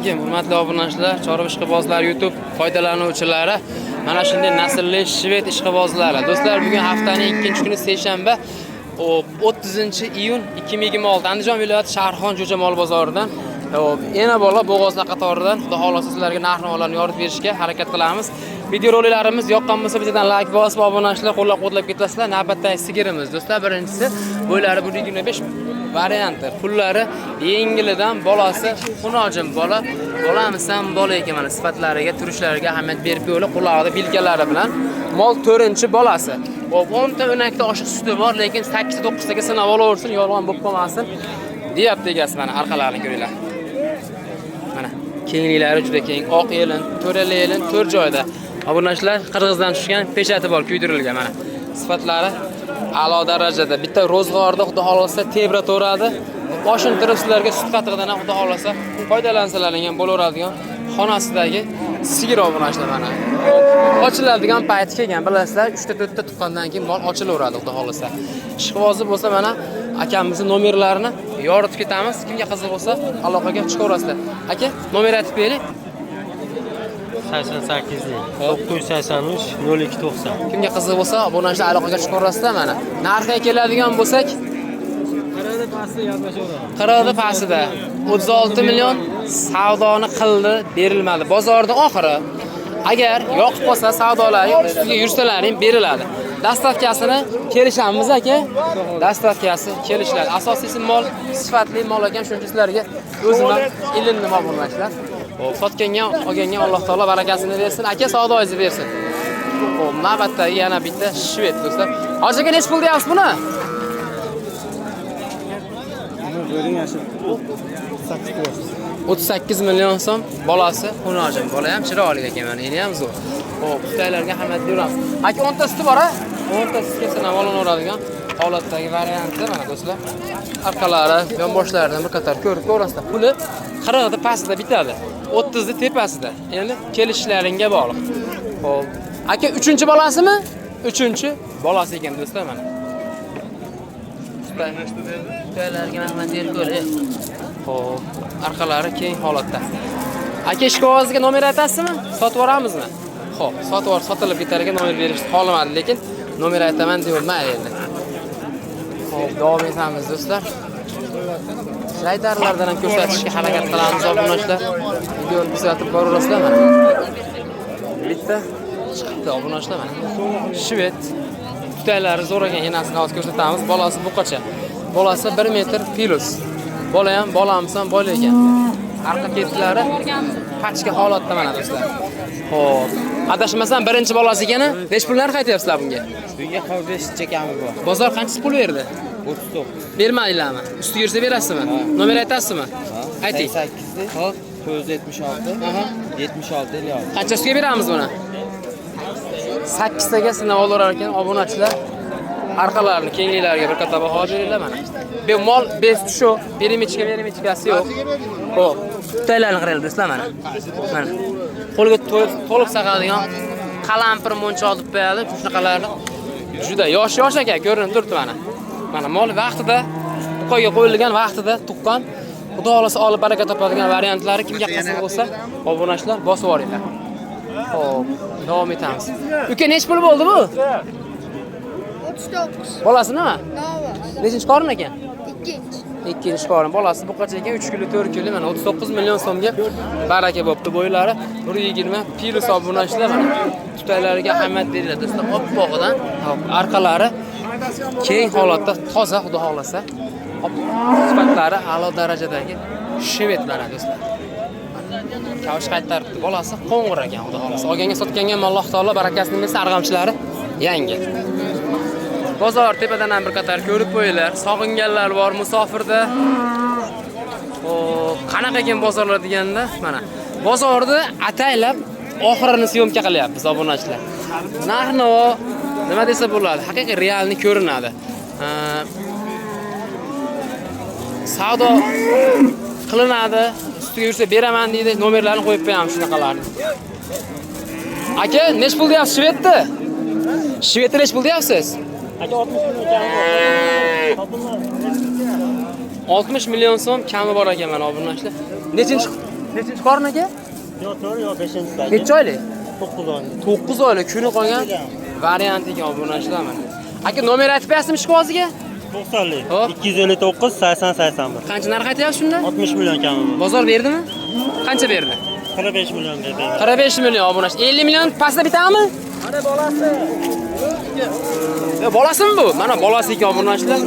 alaykum, hurmatli obunachilar, Chorva ishqibozlar YouTube foydalanuvchilari. Mana shunday naslli shved ishqibozlari. Do'stlar, bugun haftaning 2-kuni seshanba, 30-iyun 2026 Andijon viloyati Sharxon Jo'ja mol bozoridan yana bola bo'g'ozlar qatoridan xudo xolasa sizlarga narx-navolarni yoritib berishga harakat qilamiz. Videolarimiz yoqqan bo'lsa bizdan like bosib, obunachilar qo'llab-quvvatlab ketasizlar. Navbatdagi sigirimiz do'stlar, birinchisi bo'ylari 1.25 varianti. Pullari yengilidan bolasi xunojim bola. Bolamisan bola ekan, mana sifatlariga, turishlariga ahamiyat berib qo'yilib, qulog'ida bilkalari bilan mol 4-bolasi. 10 ta o'nakda oshiq suti bor, lekin 8-9 taga sinab olaversin, yolg'on bo'lib qolmasin. Deyapti egasi, mana orqalarini ko'ringlar. Mana kengliklari juda keng, oq yelin, to'rali yelin, 4 joyda. Obunachilar qirg'izdan tushgan pechati bor, kuydirilgan mana. Sifatlari a'lo darajada. Bitta ro'zg'orda xudo xolasa tebra to'radi. Boshuntirib sizlarga sut qatig'idan xudo xolasa foydalansalargan bo'laveradigan xonasidagi sigir obunachilar mana. Ochiladigan payti kelgan, bilasizlar, 3 ta 4 ta tuqqandan keyin mol ochilaveradi xudo xolasa. Ishqibozi bo'lsa mana akamizning nomerlarini yoritib ketamiz. Kimga qiziq bo'lsa aloqaga chiqaverasizlar. Aka, nomer aytib bering. 88 983 0290. Kimga qiziq bo'lsa obunachilar aloqaga chiqaverasizlar mana. Narxiga keladigan bo'lsak, qirg'ida pasida 36 million savdoni qildi, berilmadi. Bozorda oxiri. Agar yoqib qolsa savdolari ustiga yursalaring beriladi. Dastavkasini kelishamiz aka. Dastavkasi kelishlar. Asosiysi mol sifatli mol ekan, shuncha sizlarga o'zimdan ilindim obunachilar. Sotganga, olganga Alloh taolo barakasini bersin. Aka savdoingizni bersin. Navbatdagi yana bitta shved do'stlar. Hojiga nech pul deyapsiz buni? 38 million so'm bolasi, xunojim bola ham chiroyli ekan, mana endi ham zo'r. Xo'p, xitoylarga hammat beramiz. Aka 10 ta suti bor-a? 10 ta sutga sinab olinaveradigan holatdagi varianti mana do'stlar. Orqalari, yonboshlaridan bir qator ko'rib ko'rasizlar. Puli 40 da pastida bitadi, 30 da tepasida. Endi kelishlaringga bog'liq. Xo'p. Aka 3-bolasimi? 3-bolasi ekan do'stlar mana. Xitoylarga rahmat berib ko'ring. Xo'p, orqalari keng holatda. Aka ishqibozga nomer aytasizmi? Sotib yuboramizmi? Xo'p, sotilib ketarga nomer berishni xohlamadim, lekin nomer aytaman deyapman endi. Xo'p, davom etamiz do'stlar. Shaydarlardan ham ko'rsatishga harakat qilamiz obunachilar. Videoni kuzatib boraverasizlar mana. Bitta chiqibdi obunachilar mana. Shved tutaylari zo'r ekan, enasini hozir ko'rsatamiz. Bolasi buqacha. Bolasi 1 metr plus. Bola ham bolamisan bola ekan. Arqa ketlari pachka holatda mana do'stlar. Xo'p, adashmasam birinchi bolasi ekani, nech pul narx aytyapsizlar bunga? Bunga 45 chekami bor. Bozor qancha pul berdi? 39. Bermadinglarmi? Ustiga yursa berasizmi? Nomer aytasizmi? Ayting. 8 Xo'p, 976 76 56. qanchasiga beramiz buni? 8 taga sinab olaverar ekan obunachilar. Arqalarini, kengliklariga bir qator baho beringlar mana. Bu mol best shu, berimichkasi yo'q. Xo'p, tutaylarni qaranglar do'stlar mana. Mana. Qo'lga to'lib saqadigan qalampir moncha olib qo'yadi. Shunaqalarni juda yosh ekan, ko'rinib turibdi mana. Mana mol vaqtida buqaga qo'yilgan vaqtida tuqqan, xudo xolasa olib baraka topadigan variantlari kimga qiziq bo'lsa, obunachilar bosib oringlar. Xo'p, davom etamiz. Uka nech pul bo'ldi bu? 39. Bolasi nima? Nova. Nechinchi qorin ekan? 2. Qorin. Bolasi buqacha ekan, 3 kilo, 4 kilo, mana 39 million so'mga baraka bo'pti. Bo'ylari 120 plus obunachilar mana. Tutaylariga ahamiyat beriladi do'stlar. Oppog'idan, orqalari keng holatda, toza xudo xolasa. Sifatlari a'lo darajadagi shvedlar do'stlar. Kavush qaytaribdi. Bolasi qo'ng'ir ekan xudo xolasa. Olganga sotganga Alloh taolo barakasini bersin, arg'amchilari yangi. Bozor tepadan ham bir qator ko'rib qo'yinglar. Sog'inganlar bor musofirda. Xo'p, qanaqa ekan bozorlar deganda, mana bozorda ataylab oxirini syomka qilyapmiz obunachilar. Narx-navo nima desa bo'ladi? Haqiqiy realni ko'rinadi. Savdo qilinadi, ustiga yursa beraman deydi, nomerlarini qo'yib qo'yamiz shunaqalarni. Aka, nech pul deyapsiz Shvedda? Shvedda nech pul deyapsiz? Aka 60 million 60 million so'm kami bor ekan mana obunachilar. Nechinchi Nechinchi qorin aka? Yo 4 yo 5-dagi. Necha oylik? 9 oylik. 9 oylik kuni qolgan variant ekan obunachilar mana. Aka nomer aytib berasizmi ishqibozga? 90lik. Hop. 259 80 81. Qancha narx aytyapsiz shunda? 60 million kami bu. Bozor berdimi? Qancha berdi? 45 million dedi. 45 million obunachi. 50 million pastda bitami? Mana bolasi. Bolasimi bu? Mana bolasi ekan obunachilar.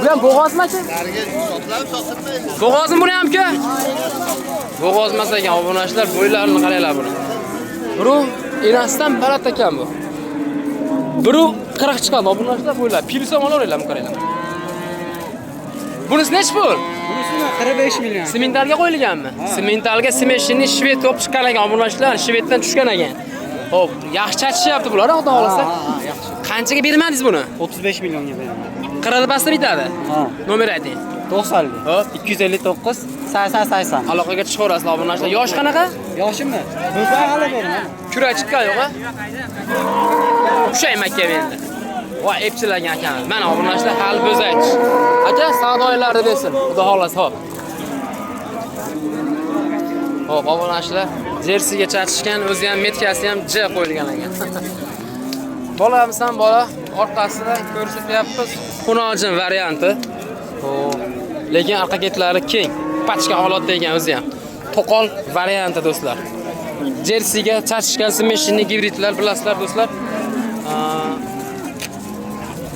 Bu ham bo'g'ozmi aka? Bo'g'ozmi buni ham aka? Bo'g'oz emas ekan obunachilar, bo'ylarini qaranglar buni. Buru enasidan baland ekan bu. Buru 40 chiqadi obunachilar bo'ylar. Pilsam olaverlar, qaranglar. Bunisi nech pul? Bunisi 45 million. Sementalga qo'yilganmi? Sementalga smeshini shved olib chiqqan ekan obunachilar, shveddan tushgan ekan. Xo'p, yaxshi chatishyapti bular, xudo xolasa. Yaxshi. Qanchaga bermadingiz buni? 35 millionga beraman. 40 pastda bitadi. Ha. Nomer ayting. 90lik. Hop, 259 80 80. aloqaga chiqaverasizlar obunachilar. Yosh qanaqa? Yoshimmi? Bo'lsa hali beraman. Kura chiqqan yo'q-a? Ushaymakka endi. Voy, epchilagan akamiz. Mana obunachilar hali bo'zaychi. Aka, savdolarni bersin. Xudo xolasa, hop. Hop, obunachilar jersiga chatishgan, o'zi ham metkasi ham J qo'yilgan ekan. Bolamiz ham bola orqasida ko'rsatyapmiz. Xunojin varianti. Xo'p. Lekin orqa ketlari keng, pachka holatda ekan o'zi ham. To'qol varianti do'stlar. Jersiga chatishgan smeshini gibridlar bilasizlar do'stlar.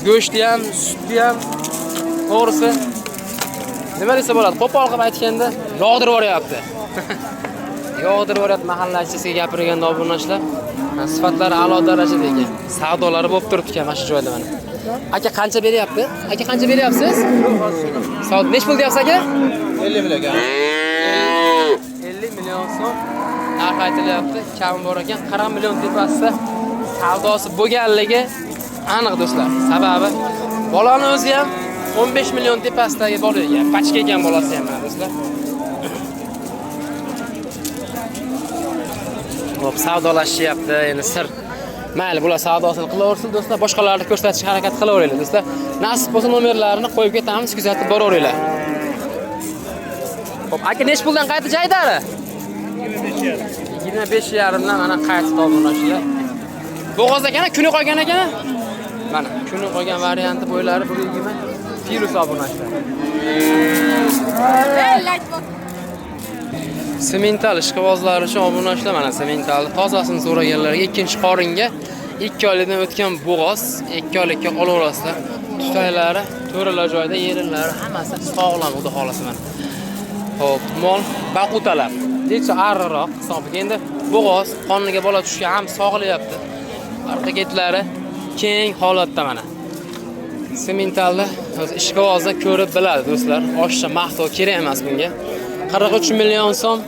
Go'shti ham, sutni ham to'g'risi nima desa bo'ladi? Qo'pol qilib aytganda yog'dirib yuboryapti. Yog'dirib yuboryapti mahallachisiga gapirganda obunachilar. Sifatlari a'lo darajada ekan. Savdolari bo'lib turibdi ekan mana shu joyda mana. Aka qancha beryapti? Aka qancha beryapsiz? Savdo nech pul deyapsiz aka? 50 million. 50 million so'm narx aytilyapti. Kam bor ekan. 40 million tepasida savdosi bo'lganligi aniq do'stlar. Sababi bolani o'zi ham 15 million tepasidagi bola ekan. Pachka ekan bolasi ham do'stlar. Hop, savdolashyapti. Endi sir. Mayli, bular savdosini qilaversin do'stlar. Boshqalarni ko'rsatishga harakat qilaveringlar do'stlar. Nasib bo'lsa nomerlarini qo'yib ketamiz, kuzatib boraveringlar. Hop, aka nech puldan qaytdi jaydari? 25,5 dan mana qaytdi obunachilar. Bo'g'oz ekan, kuni qolgan ekan. Mana kuni qolgan varianti bo'ylari 120 Filus obunachilar. Semental ishqibozlari uchun obunachilar mana sementalni tozasini so'raganlarga ikkinchi qoringa 2 oylikdan o'tgan bo'g'oz, 2 oylikka olaverasizlar. Tutaylari, to'ralar joyida, yerinlari hammasi sog'lom, xudo xolasa mana. Xo'p, mol baqutalar. Necha ariqroq hisobiga endi bo'g'oz qoniga bola tushgan ham sog'layapti. Orqa ketlari keng holatda mana. Sementalni o'z ishqibozda ko'rib biladi do'stlar. Oshcha maqtov kerak emas bunga. 43 million so'm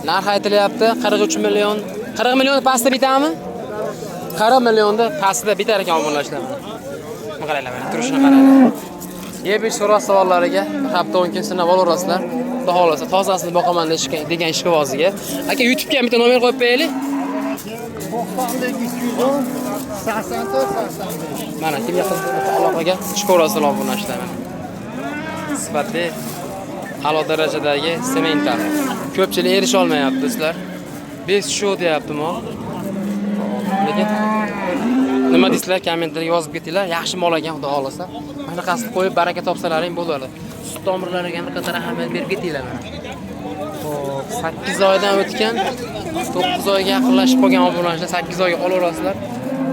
narx aytilyapti. 43 million. 40 million pastda bitami? 40 millionda pastda bitar ekan obunachilar. Mana qaranglar, mana turishini qaranglar. Yebish so'roq savollariga hafta 10 kun sinab olaverasizlar. Xudo xolasa tozasini boqaman degan ishqiboziga. Aka YouTube'ga bitta nomer qo'yib qo'yaylik. 84-85. Mana kimga qiziqsa aloqaga chiqaverasizlar obunachilar mana. Sifatli a'lo darajadagi semental. Ko'pchilik erisha olmayapti do'stlar. 5 shu deyapti mo. Lekin nima deysizlar, kommentlarga yozib ketinglar. Yaxshi mol ekan, xudo xolasa. Mana qasd qo'yib baraka topsalaring bo'ladi. Sut tomirlariga qanday ahamiyat berib ketinglar mana. Xo'p, 8 oydan o'tgan 9 oyga yaqinlashib qolgan obunachilar 8 oyga olaverasizlar.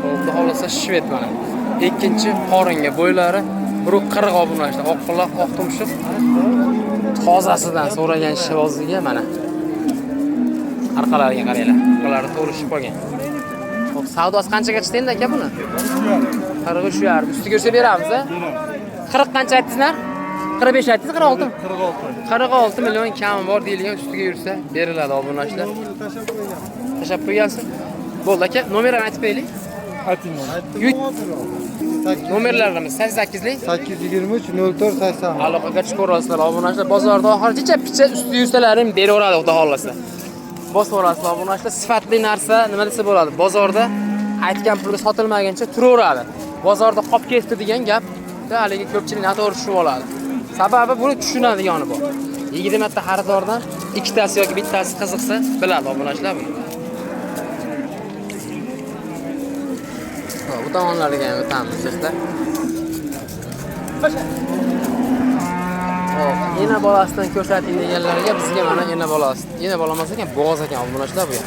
Xudo xolasa shved mana. Ikkinchi qoringa bo'ylari 140 obunachilar. Oq quloq, oq tumshuq. Tozasidan so'ragan ishqiboziga mana. Arqalariga qaranglar. Arqalari to'rishib qolgan. Xo'p, savdosi qanchaga chiqdi endi aka buni? 43,5. Ustiga ursa beramiz a? 40 qancha aytdingizlar? 45 aytdingiz, 46. 46 million kam bor deyilgan, ustiga yursa beriladi obunachilar. Tashab qo'ygansiz. Bo'ldi aka, nomerini aytib qo'yaylik. Ayting. Nomerlarimiz 88lik 823 04 80. aloqaga chiqaverasizlar obunachilar. Bozorda oxirigacha picha usti yursalaring beraveradi, xudo xolasa. Bosaverasizlar obunachilar. Sifatli narsa nima desa bo'ladi? Bozorda aytgan pulga sotilmaguncha turaveradi. Bozorda qop kesdi degan gap haligi ko'pchilik noto'g'ri tushunib oladi. Sababi buni tushunadigan bor. 20 ta xaridordan ikkitasi yoki bittasi qiziqsa biladi obunachilar buni. Bu tomonlarga ham o'tamiz do'stlar. Hop, ena bolasidan ko'rsating deganlarga bizga mana ena bolasi. Ena bola emas ekan, bo'g'oz ekan obunachilar bu.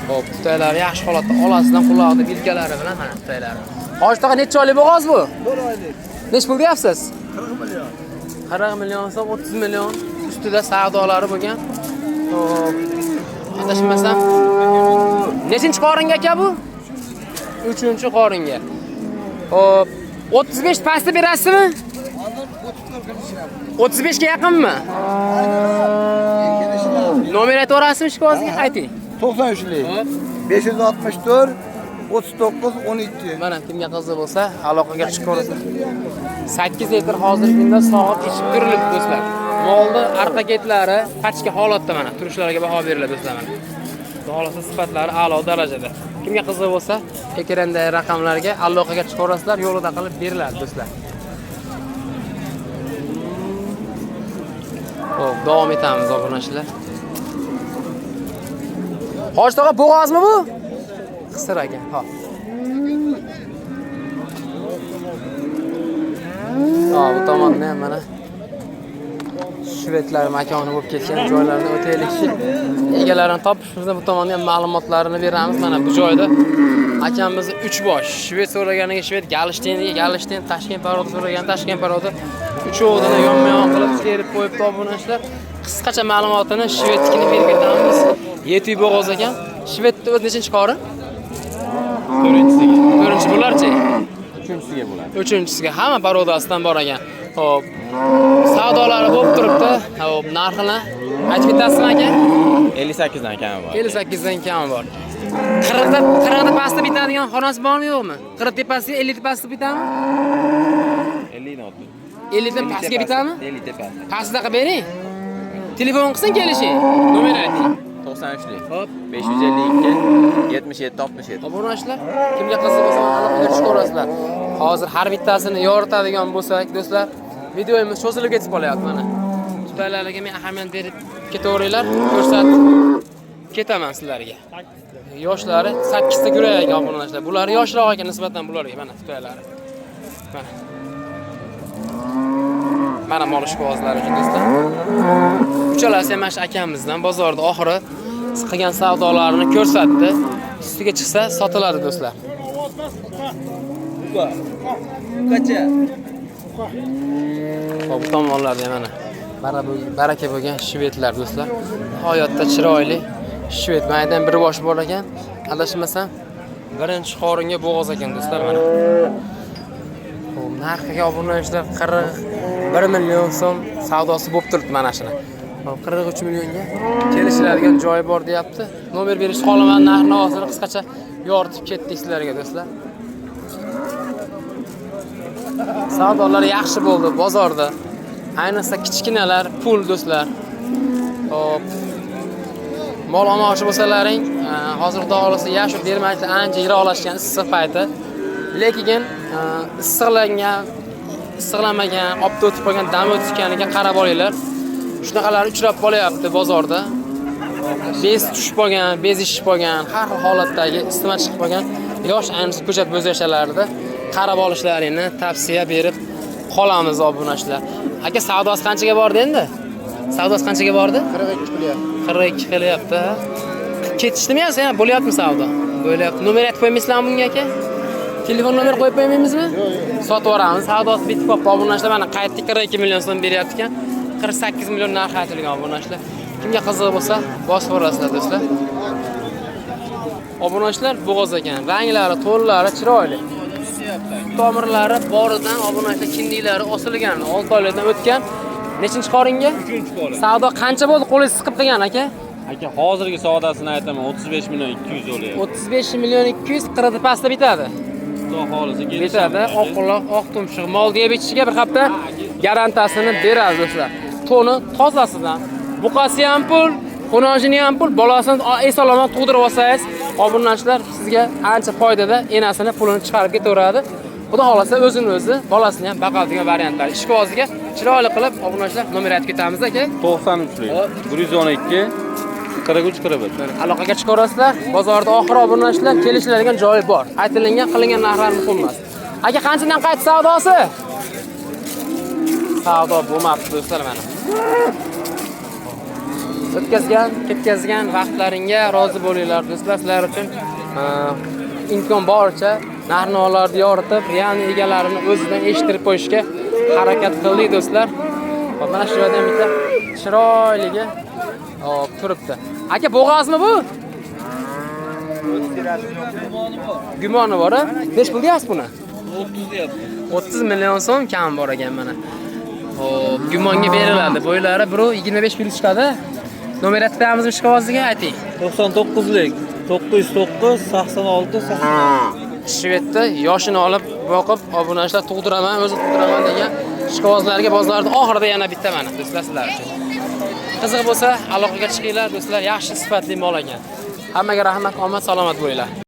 Hop, tutaylari yaxshi holatda, olasidan qulog'ida bilkalari bilan mana tutaylari. Hoshtaqa necha oylik bo'g'oz bu? 1 oylik. Nech pul deyapsiz? 40 million. 40 million so'm, 30 million ustida savdolari bo'lgan. Hop. Adashmasam, nechinchi qoringa aka bu? 3-qoringa. Hop, 35 pastda berasizmi? 35 ga yaqinmi? Nomer aytvorasizmi shikoziga ayting. 93lik. 564 39 12. Mana kimga qiziq bo'lsa, aloqaga chiqib ko'rasiz. 8 litr hozirgi kunda sog'ib ichib turilibdi do'stlar. Molni arqa ketlari pachka holatda mana turishlariga baho beriladi do'stlar mana. Holati sifatlari a'lo darajada. Kimga qiziq bo'lsa, ekrandagi raqamlarga aloqaga chiqib ko'rasizlar, yo'lida qilib beriladi do'stlar. Hop, davom etamiz obunachilar. Hoshtaqa bo'g'ozmi bu? Qisir aka. Ha. Bu tomonda ham mana shvedlar makoni bo'lib ketgan joylarni o'taylikchi. Egalarini topish bizning bu tomonda ham ma'lumotlarini beramiz. Mana bu joyda akamiz 3 bosh. Shved so'raganiga shved, Galishten, Toshkent paroda so'ragan Toshkent paroda. Uchovidan yonma-yon qilib terib qo'yib obunachilar. Qisqacha ma'lumotini shvednikini berib ketamiz. Yetiy bo'g'oz ekan. Shvedda o'z nechinchi qori? 4-chi bularchi? 3-siga bo'ladi. 3-siga hamma parodasidan bor ekan. Hop. Savdolari bo'lib turibdi. Hop, narxini aytib ketasizmi aka? 58 dan kami bor. 58 dan kami bor. 40da pastda bitadigan xonasi bormi yo'qmi? 40 tepasiga 50 tepasida bitami? 50 dan o'tdi. 50 dan pastga bitami? 50 tepasi. Pastda qilib bering. Telefon qilsin kelishing. Nomer ayting. 93lik. Hop. 552 77 67. Obunachilar, kimga qiziq bo'lsa aloqaga chiqib ko'rasizlar. Hozir har bittasini yoritadigan bo'lsak, do'stlar, videomiz cho'zilib ketib qolyapti mana. Tutaylarga men ahamiyat berib ketaveringlar, ko'rsatib ketaman sizlarga. Yoshlari 8 ta yuragan obunachilar. Bular yoshroq ekan nisbatan bularga mana tutaylari. Mana. Mana mol ishqibozlari uchun do'stlar. Uchalasi ham mana akamizdan bozorda oxiri qilgan savdolarini ko'rsatdi. Ustiga chiqsa sotiladi do'stlar. Qancha? Bu tomonlarda mana baraka bo'lgan shvedlar do'stlar. Hayotda chiroyli shved maydan bir bosh bor ekan. Adashmasam birinchi qoringa bo'g'oz ekan do'stlar mana. Hop, narxiga obunachilar 41 million so'm savdosi bo'lib turibdi mana shuni. 43 millionga kelishiladigan joyi bor deyapti. Nomer berish qolaman, narxni qisqacha yoritib ketdik sizlarga do'stlar. Savdolar yaxshi bo'ldi bozorda. Ayniqsa kichkinalar pul do'stlar. Hop. Mol olmoqchi bo'lsalaring, hozirda olsa yashib bermaydi, ancha yiroqlashgan issiq payti. Lekin issiqlanmagan, opda o'tib qolgan, dam o'tganiga qarab olinglar. Shunaqalar uchrab qolyapti bozorda. Bez tushib qolgan, bez ishib qolgan, har xil holatdagi isitma chiqib qolgan yosh ayniqsa ko'chat bo'zashalarida qarab olishlarini tavsiya berib qolamiz obunachilar. Aka, savdosi qanchaga bordi endi? Savdosi qanchaga bordi? 42 qilyapti. 42 qilyapti. Ketishdimi yo'qsa yana bo'lyapmi savdo? Bo'lyapti. Nomer aytib qo'ymaysizlarmi bunga aka? Telefon nomer qo'yib qo'ymaymizmi? Sotib yuboramiz. Savdosi bitib qoldi obunachilar. Mana qaytdi 42 million so'm beryapti ekan. 48 million narx aytilgan obunachilar. Kimga qiziq bo'lsa, bosib ko'rasizlar do'stlar. Obunachilar bo'g'oz ekan. Ranglari, to'nlari chiroyli. Tomirlari boridan obunachilar kindiklari osilgan. 6 oylardan o'tgan. Nechinchi qoringa? 3-qorin. Savdo qancha bo'ldi qo'lingiz siqib qilgan aka? Aka, hozirgi savdosini aytaman, 35 million 200 bo'lyapti. 35 million 200 40 pastda bitadi. Xudo xolisa Bitadi. Oq quloq, oq tumshuq. Mol deb ichishga bir hafta garantasini beradi do'stlar. Toni tozasidan. Buqasi ham pul, xonojini ham pul, bolasini eson-omon tug'dirib olsangiz, obunachilar sizga ancha foydada enasini pulini chiqarib ketaveradi. Xudo xolasa o'zini o'zi, bolasini ham boqadigan variantlar. Ishqiboziga chiroyli qilib obunachlar nomer aytib ketamiz aka. 93lik. 112 43 41. Aloqaga chiqarasizlar. Bozorda oxir obunachlar kelishiladigan joyi bor. Aytilgan, qilingan narxlar muhim emas. Aka qanchadan qaytdi savdosi? Savdo bo'lmabdi do'stlar mana. O'tkazgan, ketkazgan vaqtlaringga rozi bo'linglar do'stlar. Sizlar uchun imkon boricha narx-navolarni yoritib, ya'ni egalarini o'zidan eshittirib qo'yishga harakat qildik do'stlar. Hop, mana shu yerda ham bitta chiroyligi hop turibdi. Aka bo'g'azmi bu? Gumoni bor-a? Nech pul deyapsiz buni? 30 deyapti. 30 million so'm kam bor ekan mana. Hop, gumonga beriladi. Bo'ylari 1.25 kilo chiqadi. Nomer aytamiz ishqibozga ayting. 99lik 909 86 80. Shvedda yoshini olib boqib, obunachilar tug'diraman, o'zi tug'diraman degan ishqibozlarga bozorda oxirida yana bitta mana do'stlar sizlar uchun. Qiziq bo'lsa, aloqaga chiqinglar do'stlar, yaxshi sifatli mol ekan. Hammaga rahmat, omad, salomat bo'linglar.